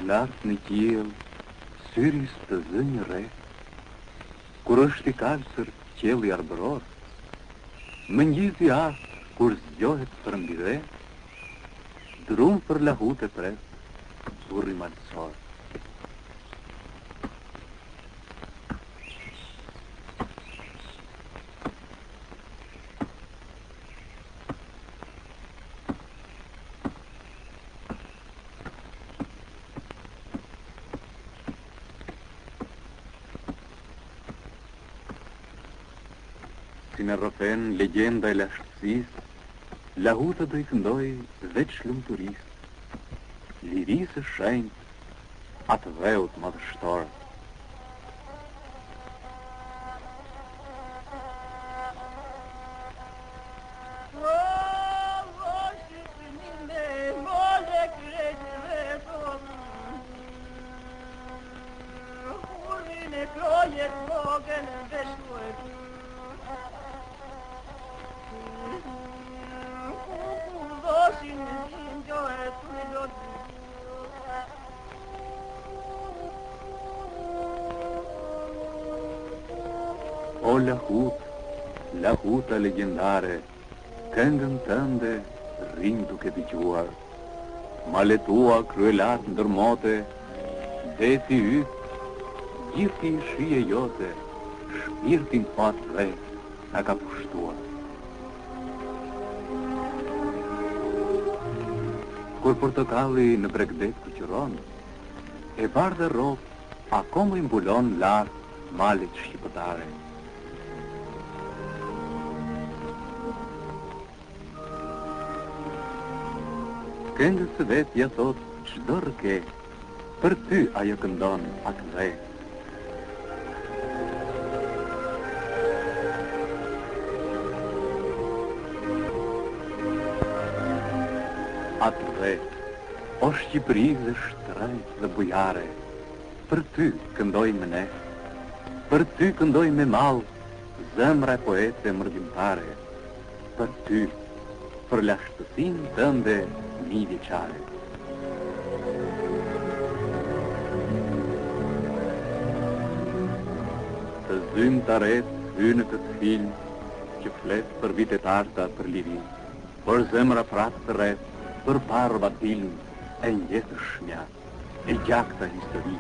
lartë në qiell, syris të zë një re, kur është i kalësër qielli arbror, mëngjizi ashtë kur zgjohet për mbire, drum për lahut e pret, burri malësor. Si në rrofen legjenda e lashtësisë, lahuta do I këndoj veç lumturisë, lirisë shenjtë, atë dheut madhështor. O lahuta legjendare, këngën tënde rinj duke dëgjuar, male tua kryelat ndërmote, deti yt, gjithi I shije jote, shpirtin pat dhe na ka pushtuar. Kur portokalli në bregdet kuqëron, e bardhe rrop, akoma I mbulon lart malet shqiptare. Këngës së vet ja thot çdo rëke, për ty ajo këndon atë dhe. Atë dhe, o Shqipëri dhe shtrejt dhe bujare, për ty këndoj me ne, për ty këndoj me mall, zemra e poete mërdimtare, për ty, për lashtësinë tënde një vjeçare. Të zymë të aret hynë këtë film që flet për vitet arta për liri, për zemra pratë të ret, për parë batilën e njetë shmja, e gjakta histori.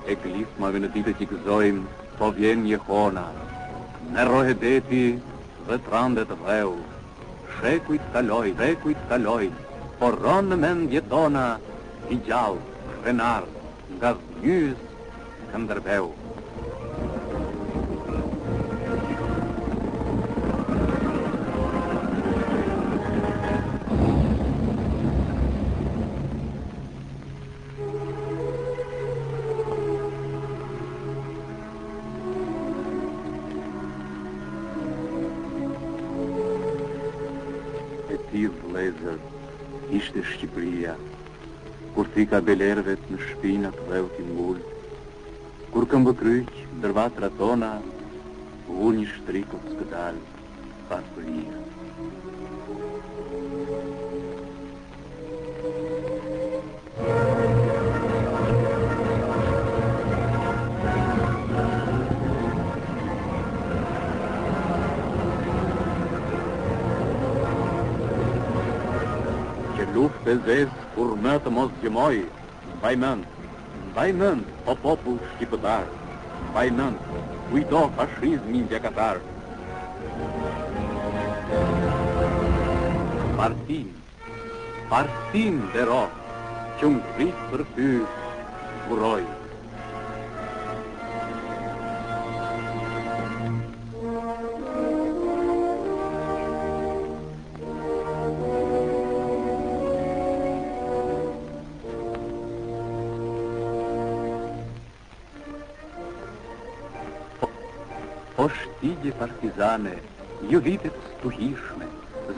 E glifmave në ditët që gëzojmë, po vjen Jehona, në rohe deti dhe trandet dheu, shekujt kaloj, por ronë në mendje tona, I gjallë, krenar, nga dhjyz, këndërbeu. Vlezër, ishte Shqipëria, kur thika belervet në shpinat dheut I mbull, kur këmbëkryq, dërvatra tona, ull një shtrikot skëdal, paspëria. Luft e zez, kur më të mos gjemoj, mbaj mend, o popull shqiptar, mbaj mend, kujto fashizmin gjakatar. Partin dero, që ngrit për ty, buroj. O shtigje partizane, ju vitet stuhishme,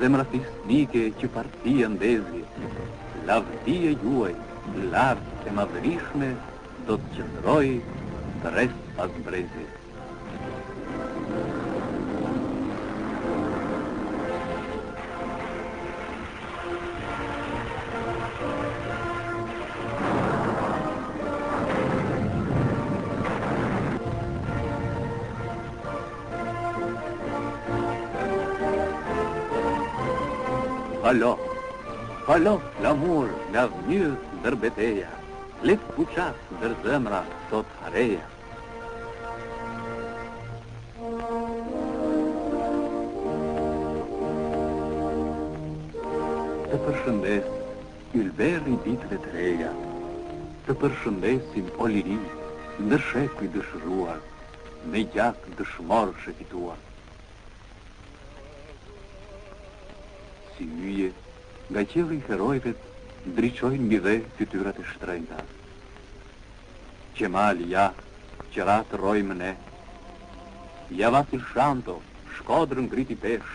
zemra fisnike që partia ndezi, lavdia juaj, lartë e madhërishme, do të qëndroj të rest pas brezi. Falo, flamur nga vëmyrë ndër beteja, lek puqat ndër zemra sot hareja. Të përshëndes ylberi ditëve të reja, të përshëndesim o liri, ndër shekuj dëshruar, me gjak dëshmor shëfituar. Si yje, nga qelli herojvet, ndriqojnë mbi dhe fytyrat e shtrenjta. Qemal ja, qërat rojmë ne, ja Vasil Shanto, shkodrën griti pesh,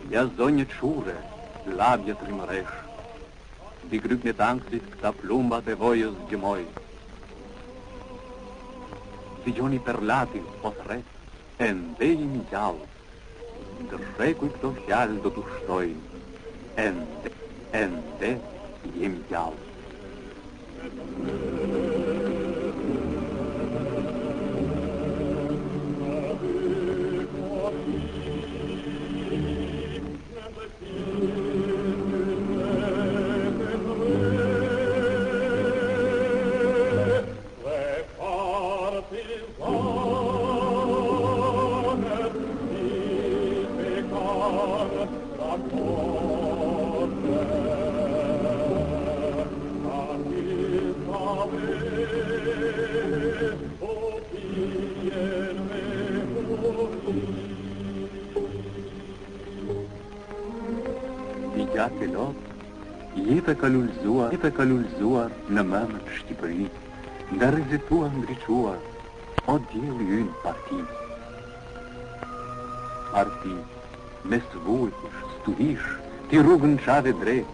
ja zonjët shure, labjet rimëresh, di grypnë e tanksit këta plumbat e vojës gjëmoj. Digjoni per latin, po thret, e ndejimi gjallë, ndër shekuj këto fjalë do t'u shtojnë, ende jemi gjallë. Gjatë e lot, jepe ka lullzuar në mëmët Shqipëri, nga rezitua ndriquar, o djeli ynë parti. Parti, me svujtësh, studish, ti rrugën qave drejt,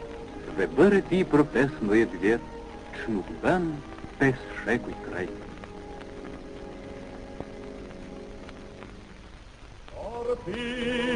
dhe bërë ti për 15 vjetë, që nuk bën 5 shekuj krejt. Parti